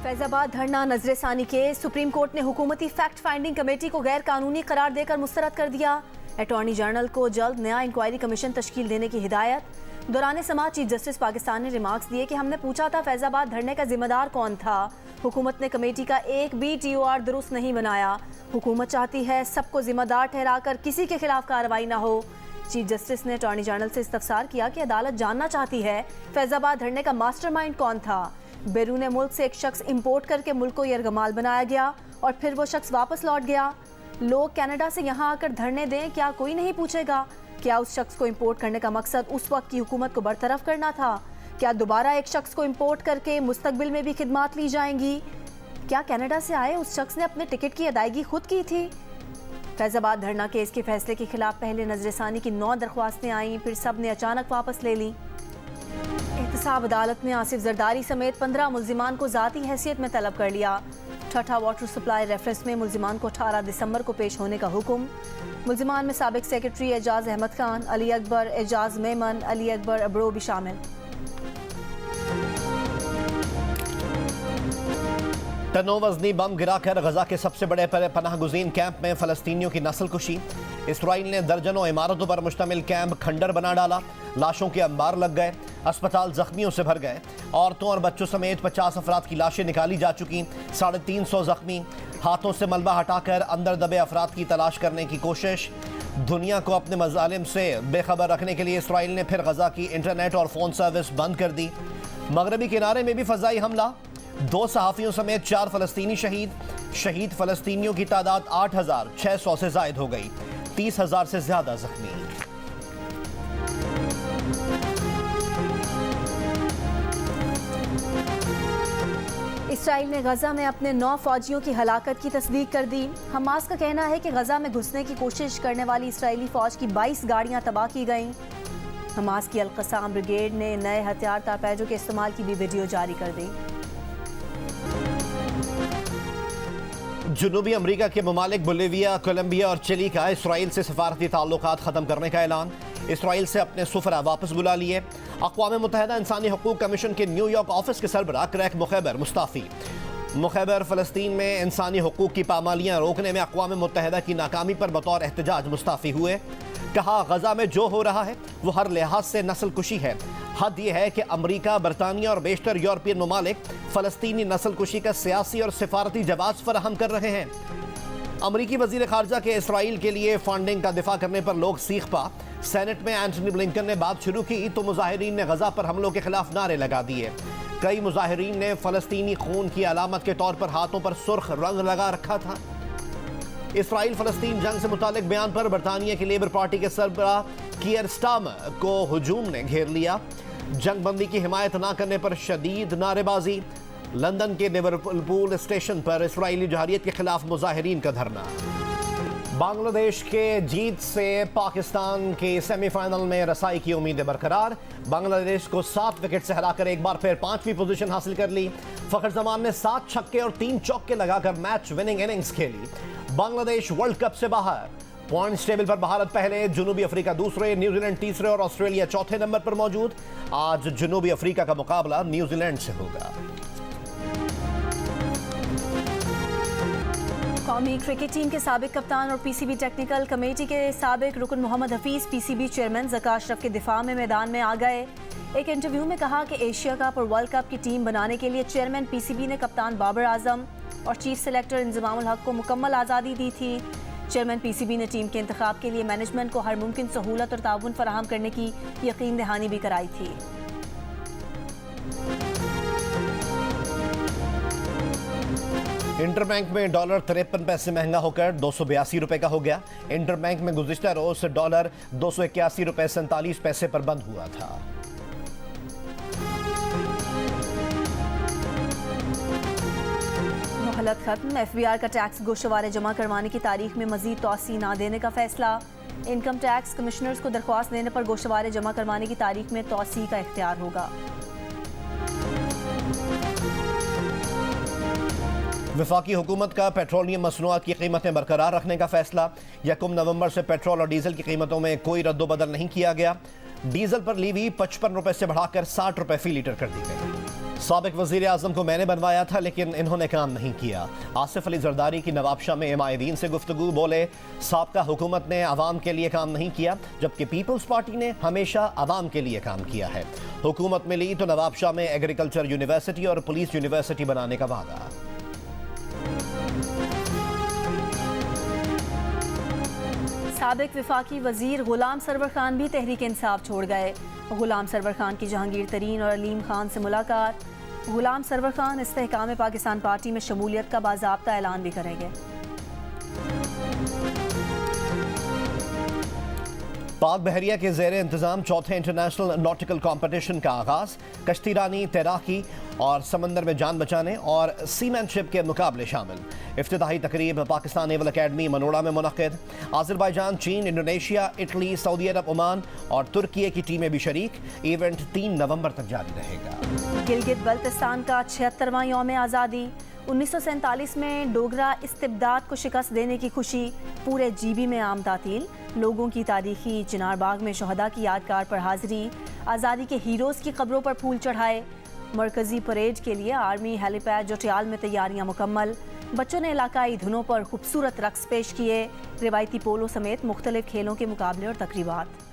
फैजाबाद धरना नजरसानी case, supreme court ने हुकूमती फैक्ट फाइंडिंग कमेटी को गैर कानूनी करार देकर मुस्तरद कर दिया। अटॉर्नी जनरल को जल्द नया इंक्वायरी कमीशन तश्कील देने की हिदायत। दौरान समाअत चीफ जस्टिस पाकिस्तान ने रिमार्क्स दिए कि हमने पूछा था फैजाबाद धरने का जिम्मेदार कौन था। हुकूमत ने कमेटी का एक भी TOR दुरुस्त नहीं बनाया। हुकूमत चाहती है सबको जिम्मेदार ठहराकर किसी के खिलाफ कार्रवाई न हो। चीफ जस्टिस ने अटॉर्नी जनरल से इस्तफसार किया कि अदालत जानना चाहती है फैजाबाद धरने का मास्टरमाइंड कौन था। बैरून मुल्क से एक शख्स इंपोर्ट करके मुल्क को यरगमाल बनाया गया और फिर वो शख्स वापस लौट गया। लोग कनाडा से यहाँ आकर धरने दें, क्या कोई नहीं पूछेगा? क्या उस शख्स को इंपोर्ट करने का मकसद उस वक्त की हुकूमत को बरतरफ करना था? क्या दोबारा एक शख्स को इंपोर्ट करके मुस्तकबिल में भी खिदमात ली जाएंगी? क्या कनाडा से आए उस शख्स ने अपने टिकट की अदायगी खुद की थी? फैजाबाद धरना केस के फैसले के खिलाफ पहले नजरसानी की 9 दरख्वास्तें आईं, फिर सब ने अचानक वापस ले ली। एहतसाब अदालत ने आसिफ जरदारी समेत 15 मुल्जिमान को ज़ाती हैसियत में तलब कर लिया। ठठा वाटर सप्लाई रेफरेंस में मुल्जिमान को 18 दिसंबर को पेश होने का हुक्म। मुल्जिमान में साबिक सेक्रेटरी एजाज अहमद खान, अली अकबर, एजाज मेमन, अली अकबर अबरो भी शामिल। टनों वज़नी बम गिराकर गजा के सबसे बड़े पनाह गुज़ीन कैंप में फ़लस्तीनियों की नस्ल कुशी। इसराइल ने दर्जनों इमारतों पर मुश्तमिल कैंप खंडर बना डाला। लाशों के अंबार लग गए, अस्पताल जख्मियों से भर गए। औरतों और बच्चों समेत 50 अफराद की लाशें निकाली जा चुकी। 350 जख्मी। हाथों से मलबा हटाकर अंदर दबे अफराद की तलाश करने की कोशिश। दुनिया को अपने मज़ालिम से बेखबर रखने के लिए इसराइल ने फिर गजा की इंटरनेट और फ़ोन सर्विस बंद कर दी। मगरबी किनारे में भी फ़ज़ाई हमला। 2 सहाफ़ियों समेत 4 फ़लस्तीनी शहीद फ़लस्तीनियों की तादाद 8,600 से ज़ायद हो गई। 30,000 से ज़्यादा जख्मी। इसराइल ने गजा में अपने 9 फौजियों की हलाकत की तस्दीक कर दी। हमास का कहना है कि गजा में घुसने की कोशिश करने वाली इसराइली फौज की 22 गाड़ियां तबाह की गईं। हमास की अल-क़स्साम ब्रिगेड ने नए हथियार तारपेजों के इस्तेमाल की भी वीडियो जारी कर दी। जनूबी अमरीका के ममालिक बोलिविया, कोलंबिया और चिली का इसराइल से सफारती ताल्लुकात ख़त्म करने का ऐलान। इसराइल से अपने सुफरा वापस बुला लिए। अक़वाम मुत्तहिदा इंसानी हकूक़ कमीशन के न्यूयॉर्क ऑफिस के सरबराह क्रैक मुखैबर मुस्ताफ़ी। मुखैबर फ़लस्तीन में इंसानी हकूक़ की पामालियाँ रोकने में अक़वाम मुत्तहिदा की नाकामी पर बतौर एहतजाज मुस्ताफ़ी हुए। कहा, गजा में जो हो रहा है वो हर लिहाज से नस्ल कुशी है। हद यह है कि अमरीका, बरतानिया और बेशतर यूरोपियन ममालिक फ़लस्तीनी नस्ल कुशी का सियासी और सिफारती जवाब फराहम कर रहे हैं। अमरीकी वज़ीर ख़ारजा के इसराइल के लिए फंडिंग का दिफा करने पर लोग सीख पा। सेनेट में एंटनी ब्लिंकन ने बात शुरू की तो मुजाहिरीन ने गजा पर हमलों के खिलाफ नारे लगा दिए। कई मुजाहिरीन ने फ़लस्तीनी खून की अलामत के तौर पर हाथों पर सुर्ख रंग लगा रखा था। इसराइल फ़लस्तीन जंग से मुतालिक बयान पर बरतानिया की लेबर पार्टी के सरबराह कीयर स्टार्मर को हुजूम ने घेर लिया। जंग बंदी की हिमायत न करने पर शदीद नारेबाजी। लंदन के लिवरपूल स्टेशन पर इसराइली जहारियत के खिलाफ मुजाहिरीन का धरना। बांग्लादेश के जीत से पाकिस्तान के सेमीफाइनल में रसाई की उम्मीदें बरकरार। बांग्लादेश को 7 विकेट से हराकर एक बार फिर 5वीं पोजीशन हासिल कर ली। फ़खर जमान ने 7 छक्के और 3 चौके लगाकर मैच विनिंग इनिंग्स खेली। बांग्लादेश वर्ल्ड कप से बाहर। पॉइंट्स टेबल पर भारत पहले, जनूबी अफ्रीका दूसरे, न्यूजीलैंड तीसरे और ऑस्ट्रेलिया चौथे नंबर पर मौजूद। आज जनूबी अफ्रीका का मुकाबला न्यूजीलैंड से होगा। कौमी क्रिकेट टीम के साबिक कप्तान और PCB टेक्निकल कमेटी के साबिक रुकन मोहम्मद हफीज़ PCB चेयरमैन ज़का अशरफ के दिफा में मैदान में आ गए। एक इंटरव्यू में कहा कि एशिया कप और वर्ल्ड कप की टीम बनाने के लिए चेयरमैन PCB ने कप्तान बाबर आजम और चीफ सेलेक्टर इंज़मामुल हक को मुकम्मल आज़ादी दी थी। चेयरमैन PCB ने टीम के इंतखाब के लिए मैनेजमेंट को हर मुमकिन सहूलत और ताउन फराहम करने की यकीन दहानी भी कराई थी। इंटरबैंक में डॉलर 53 पैसे महंगा होकर 282 रुपए का हो गया। इंटरबैंक में गुज़िश्ता रोज डॉलर 281 रुपए 47 पैसे पर बंद हुआ था। मोहलत खत्म। FBR का टैक्स गोशवारे जमा करवाने की तारीख में मजीद तौसी ना देने का फैसला। इनकम टैक्स कमिश्नर्स को दरख्वास्त देने पर गोशवारे जमा करवाने की तारीख में तौसी का इख्तियार होगा। वफाकी हुकूमत का पेट्रोलियम मसनूआत की कीमतें बरकरार रखने का फैसला। 1 नवंबर से पेट्रोल और डीजल की कीमतों में कोई रद्दोबदल नहीं किया गया। डीजल पर लीवी 55 रुपए से बढ़ाकर 60 रुपए फी लीटर कर दी गई। साबिक वज़ीर आज़म को मैंने बनवाया था लेकिन इन्होंने काम नहीं किया। आसिफ अली जरदारी की नवाबशाह में एमायदीन से गुफ्तगू, बोले साबका हुकूमत ने आवाम के लिए काम नहीं किया जबकि पीपल्स पार्टी ने हमेशा आवाम के लिए काम किया है। हुकूमत मिली तो नवाबशाह में एग्रीकल्चर यूनिवर्सिटी और पुलिस यूनिवर्सिटी बनाने का वादा। साबिक विफाकी वजीर गुलाम सरवर खान भी तहरीक इंसाफ छोड़ गए। गुलाम सरवर खान की जहांगीर तरीन और अलीम खान से मुलाकात। गुलाम सरवर खान इस्तेहकाम पाकिस्तान पार्टी में शमूलियत का बाज़ाब्ता ऐलान भी करेंगे। पाक बहरिया के ज़ेर इंतज़ाम चौथे इंटरनेशनल नॉटिकल कॉम्पिटिशन का आगाज़। कश्ती रानी, तैराकी और समंदर में जान बचाने और सीमैनशिप के मुकाबले शामिल। इफ्तिताही तकरीब पाकिस्तान नेवल अकेडमी मनोड़ा में मुनक़िद। आज़रबाईजान, चीन, इंडोनेशिया, इटली, सऊदी अरब, ओमान और तुर्की की टीमें भी शरीक। इवेंट 3 नवंबर तक जारी रहेगा। गिलगित बल्तिस्तान का 76वां यौम आज़ादी। 1947 में डोगरा इस्तिबदाद को शिकस्त देने की खुशी। पूरे जीबी में आम तातील। लोगों की तारीखी चिनार बाग में शहदा की यादगार पर हाजिरी। आज़ादी के हीरोज़ की कब्रों पर फूल चढ़ाए। मरकजी परेड के लिए आर्मी हेलीपैड जोटियाल में तैयारियां मुकम्मल। बच्चों ने इलाकाई धुनों पर खूबसूरत रक्स पेश किए। रिवायती पोलो समेत मुख्तलिफ खेलों के मुकाबले और तकरीबात।